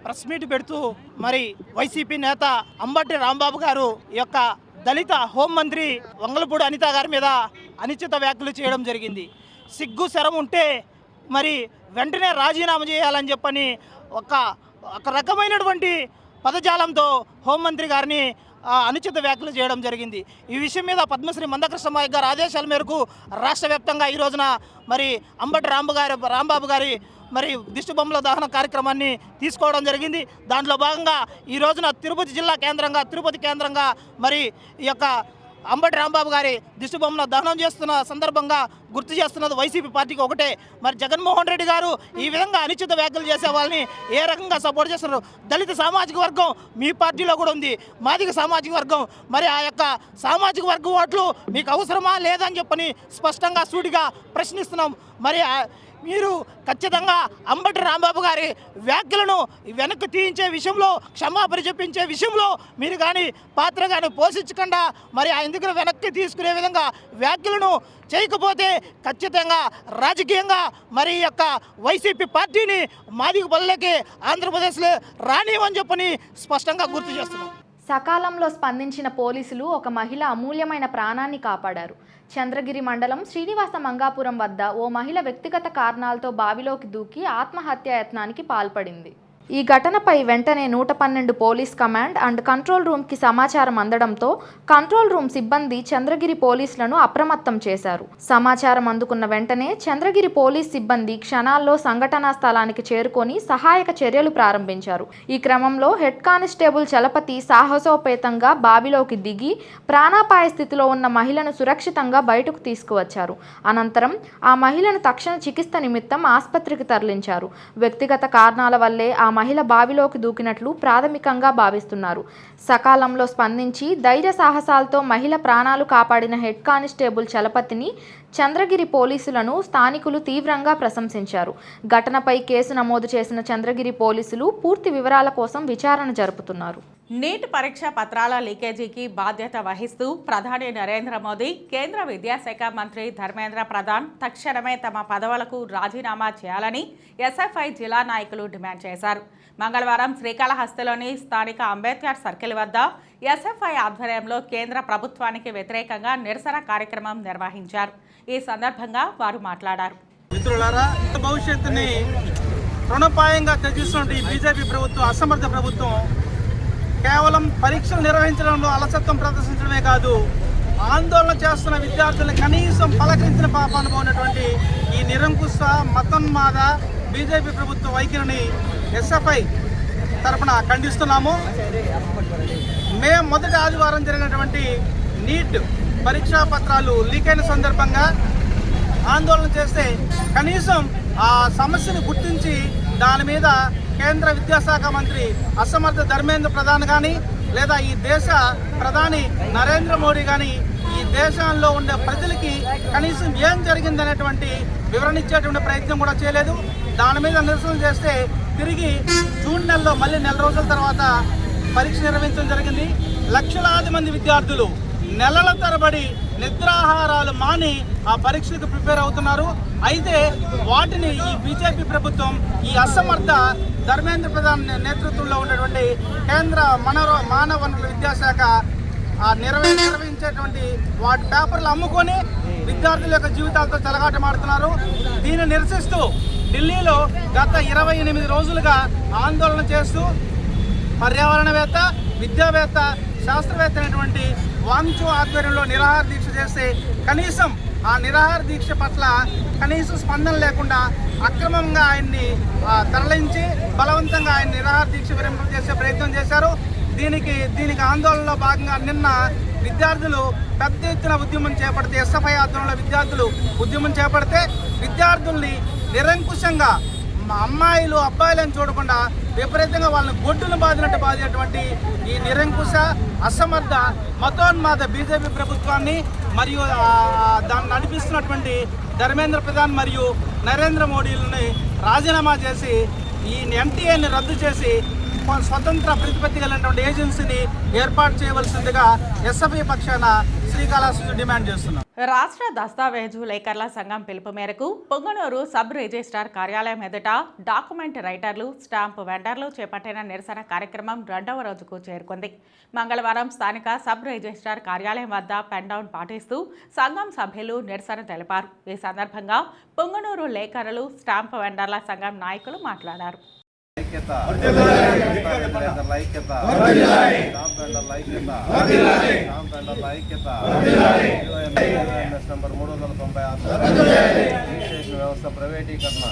ప్రెస్ మీట్ పెడుతూ మరి వైసీపీ నేత అంబటి రాంబాబు గారు ఈ యొక్క దళిత హోంమంత్రి వంగలపూడి అనిత గారి మీద అనుచిత వ్యాఖ్యలు చేయడం జరిగింది. సిగ్గు శరం ఉంటే మరి వెంటనే రాజీనామా చేయాలని చెప్పని ఒక రకమైనటువంటి పదజాలంతో హోంమంత్రి గారిని అనుచిత వ్యాఖ్యలు చేయడం జరిగింది. ఈ విషయం మీద పద్మశ్రీ మందకృష్ణమాయ్ గారి ఆదేశాల మేరకు రాష్ట్ర వ్యాప్తంగా ఈ రోజున మరి అంబటి రాంబాబు గారి మరి దిష్టిబొమ్మల దహన కార్యక్రమాన్ని తీసుకోవడం జరిగింది. దాంట్లో భాగంగా ఈ రోజున తిరుపతి జిల్లా కేంద్రంగా, తిరుపతి కేంద్రంగా మరి ఈ యొక్క అంబటి రాంబాబు గారి దిష్టిబొమ్మల దహనం చేస్తున్న సందర్భంగా గుర్తు చేస్తున్నది వైసీపీ పార్టీకి ఒకటే. మరి జగన్మోహన్ రెడ్డి గారు ఈ విధంగా అనుచిత వ్యాఖ్యలు చేసే వాళ్ళని ఏ రకంగా సపోర్ట్ చేస్తున్నారు? దళిత సామాజిక వర్గం మీ పార్టీలో కూడా ఉంది, మాదిగ సామాజిక వర్గం. మరి ఆ యొక్క సామాజిక వర్గం ఓట్లు మీకు అవసరమా లేదని చెప్పని స్పష్టంగా సూటిగా ప్రశ్నిస్తున్నాం. మరి మీరు ఖచ్చితంగా అంబటి రాంబాబు గారి వ్యాఖ్యలను వెనక్కి తీయించే విషయంలో, క్షమాపణ చెప్పించే విషయంలో మీరు కానీ పాత్ర కానీ పోషించకుండా మరి ఆయన దగ్గర వెనక్కి తీసుకునే విధంగా వ్యాఖ్యలను చేయకపోతే ఖచ్చితంగా రాజకీయంగా మరి ఈ యొక్క వైసీపీ పార్టీని మాదిగ పల్లెకి ఆంధ్రప్రదేశ్లో రానివని చెప్పని స్పష్టంగా గుర్తు చేస్తున్నాం. సకాలంలో స్పందించిన పోలీసులు ఒక మహిళ అమూల్యమైన ప్రాణాన్ని కాపాడారు. చంద్రగిరి మండలం శ్రీనివాస మంగాపురం వద్ద ఓ మహిళ వ్యక్తిగత కారణాలతో బావిలోకి దూకి ఆత్మహత్యాయత్నానికి పాల్పడింది. ఈ ఘటనపై వెంటనే 112 పోలీస్ కమాండ్ అండ్ కంట్రోల్ రూమ్కి సమాచారం అందడంతో కంట్రోల్ రూమ్ సిబ్బంది చంద్రగిరి పోలీసులను అప్రమత్తం చేశారు. సమాచారం అందుకున్న వెంటనే చంద్రగిరి పోలీస్ సిబ్బంది క్షణాల్లో సంఘటనా స్థలానికి చేరుకొని సహాయక చర్యలు ప్రారంభించారు. ఈ క్రమంలో హెడ్ కానిస్టేబుల్ చలపతి సాహసోపేతంగా బావిలోకి దిగి ప్రాణాపాయ స్థితిలో ఉన్న మహిళను సురక్షితంగా బయటకు తీసుకువచ్చారు. అనంతరం ఆ మహిళను తక్షణ చికిత్స నిమిత్తం ఆసుపత్రికి తరలించారు. వ్యక్తిగత కారణాల వల్లే ఆ మహిళ బావిలోకి దూకినట్లు ప్రాథమికంగా భావిస్తున్నారు. సకాలంలో స్పందించి ధైర్య సాహసాలతో మహిళ ప్రాణాలు కాపాడిన హెడ్ కానిస్టేబుల్ చలపతిని, చంద్రగిరి పోలీసులను స్థానికులు తీవ్రంగా ప్రశంసించారు. ఘటనపై కేసు నమోదు చేసిన చంద్రగిరి పోలీసులు పూర్తి వివరాల కోసం విచారణ జరుపుతున్నారు. నీట్ పరీక్ష పత్రాల లీకేజీకి బాధ్యత వహిస్తూ ప్రధాని నరేంద్ర మోదీ, కేంద్ర విద్యాశాఖ మంత్రి ధర్మేంద్ర ప్రధాన్ తక్షణమే తమ పదవులకు రాజీనామా చేయాలని ఎస్ఎఫ్ఐ జిల్లా నాయకులు డిమాండ్ చేశారు. మంగళవారం శ్రీకాళహస్తిలోని స్థానిక అంబేద్కర్ సర్కిల్ వద్ద ఎస్ఎఫ్ఐ ఆధ్వర్యంలో కేంద్ర ప్రభుత్వానికి వ్యతిరేకంగా నిరసన కార్యక్రమం నిర్వహించారు. ఈ సందర్భంగా వారు మాట్లాడారు. మిత్రులారా, భవిష్యత్తుని రుణపాయంగా త్యజిస్తున్న ఈ బీజేపీ ప్రభుత్వం, అసమర్థ ప్రభుత్వం కేవలం పరీక్షలు నిర్వహించడంలో అలసత్వం ప్రదర్శించడమే కాదు, ఆందోళన చేస్తున్న విద్యార్థులను కనీసం పలకరించిన పాపాన పోయినటువంటి ఈ నిరంకుశ మతోన్మాద బీజేపీ ప్రభుత్వ వైఖరిని ఎస్ఎఫ్ఐ తరఫున ఖండిస్తున్నాము. మే మొదటి ఆదివారం జరిగినటువంటి నీట్ పరీక్షా పత్రాలు లీక్ అయిన సందర్భంగా ఆందోళన చేస్తే కనీసం ఆ సమస్యను గుర్తించి దాని మీద కేంద్ర విద్యాశాఖ మంత్రి అసమర్థ ధర్మేంద్ర ప్రధాన్ కానీ లేదా ఈ దేశ ప్రధాని నరేంద్ర మోడీ కానీ ఈ దేశంలో ఉండే ప్రజలకి కనీసం ఏం జరిగిందనేటువంటి వివరణ ఇచ్చేటువంటి ప్రయత్నం కూడా చేయలేదు. దాని మీద నిరసనలు చేస్తే తిరిగి జూన్ నెలలో మళ్ళీ నెల రోజుల తర్వాత పరీక్ష నిర్వహించడం జరిగింది. లక్షలాది మంది విద్యార్థులు నెలల తరబడి నిద్రాహారాలు మాని ఆ పరీక్షలకు ప్రిపేర్ అవుతున్నారు. అయితే వాటిని ఈ బీజేపీ ప్రభుత్వం, ఈ అసమర్థ ధర్మేంద్ర ప్రధాన్ నేతృత్వంలో ఉన్నటువంటి కేంద్ర మానవ వనరుల విద్యాశాఖ నిర్వహించేటువంటి వాటి పేపర్లు అమ్ముకొని విద్యార్థుల యొక్క జీవితాలతో చెలగాటమాడుతున్నారు. దీన్ని నిరసిస్తూ ఢిల్లీలో గత 28 రోజులుగా ఆందోళన చేస్తూ పర్యావరణవేత్త, విద్యావేత్త, శాస్త్రవేత్త అయినటువంటి వాంగ్చూ ఆధ్వర్యంలో నిరాహార దీక్ష చేస్తే కనీసం ఆ నిరాహార దీక్ష పట్ల కనీసం స్పందన లేకుండా అక్రమంగా ఆయన్ని తరలించి బలవంతంగా ఆయన నిరాహార దీక్ష విరమింపజేసే ప్రయత్నం చేశారు. దీనికి ఆందోళనలో భాగంగా నిన్న విద్యార్థులు పెద్ద ఎత్తున ఉద్యమం చేపడితే, ఎస్ఎఫ్ఐ ఆధ్వర్యంలో విద్యార్థులు ఉద్యమం చేపడితే విద్యార్థుల్ని నిరంకుశంగా అమ్మాయిలు అబ్బాయిలను చూడకుండా విపరీతంగా వాళ్ళని గొడ్డును బాధినట్టు బాధేటువంటి ఈ నిరంకుశ అసమర్థ మతోన్మాద బీజేపీ ప్రభుత్వాన్ని మరియు దాన్ని నడిపిస్తున్నటువంటి ధర్మేంద్ర ప్రధాన్ మరియు నరేంద్ర మోడీలని రాజీనామా చేసి ఈ ఎన్టీఏని రద్దు చేసి స్వతంత్ర ప్రతిపత్తి కలిగినటువంటి ఏజెన్సీని ఏర్పాటు చేయవలసిందిగా ఎస్ఎఫ్ఐ పక్షాన శ్రీకాళహస్తి డిమాండ్ చేస్తున్నాం. రాష్ట్ర దస్తావేజు లేఖర్ల సంఘం పిలుపు మేరకు పొంగనూరు సబ్ రిజిస్ట్రార్ కార్యాలయం ఎదుట డాక్యుమెంట్ రైటర్లు, స్టాంపు వెండర్లు చేపట్టిన నిరసన కార్యక్రమం 2వ రోజుకు చేరుకుంది. మంగళవారం స్థానిక సబ్ రిజిస్ట్రార్ కార్యాలయం వద్ద పెన్ డౌన్ పాటిస్తూ సంఘం సభ్యులు నిరసన తెలిపారు. ఈ సందర్భంగా పొంగనూరు లేఖరులు, స్టాంపు వెండర్ల సంఘం నాయకులు మాట్లాడారు. నంబర్ 396 రిజిస్ట్రేషన్ వ్యవస్థ ప్రైవేటీకరణ,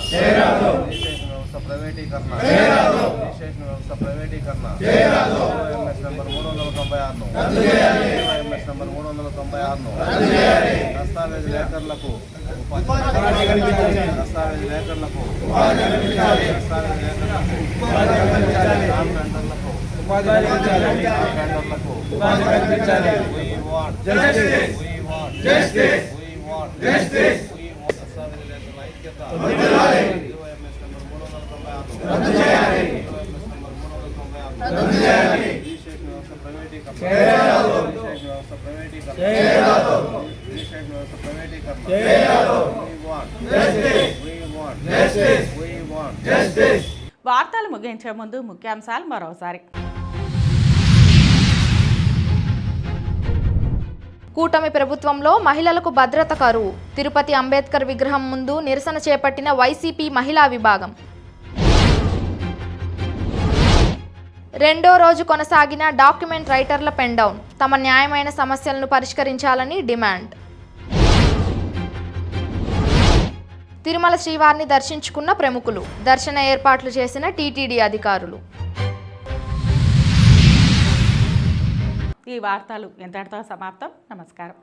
రిజిస్ట్రేషన్ వ్యవస్థ ప్రైవేటీకరణ, రిజిస్ట్రేషన్ వ్యవస్థ ప్రైవేటీకరణ, ఎంఎస్ నంబర్ 396, ఎంఎస్ నంబర్ 396 దస్తావేజ్ లేఖర్లకు, దస్తావేజ్ లేఖర్లకు, వార్తలు ముగించే ముందు ముఖ్యాంశాలు మరోసారి. కూటమి ప్రభుత్వంలో మహిళలకు భద్రత కరువు. తిరుపతి అంబేద్కర్ విగ్రహం ముందు నిరసన చేపట్టిన వైసీపీ మహిళా విభాగం. రెండో రోజు కొనసాగిన డాక్యుమెంట్ రైటర్ల పెన్ డౌన్. తమ న్యాయమైన సమస్యలను పరిష్కరించాలని డిమాండ్. తిరుమల శ్రీవారిని దర్శించుకున్న ప్రముఖులు. దర్శన ఏర్పాట్లు చేసిన టీటీడీ అధికారులు. ఈ వార్తలు ఎంతటితో సమాప్తం. నమస్కారం.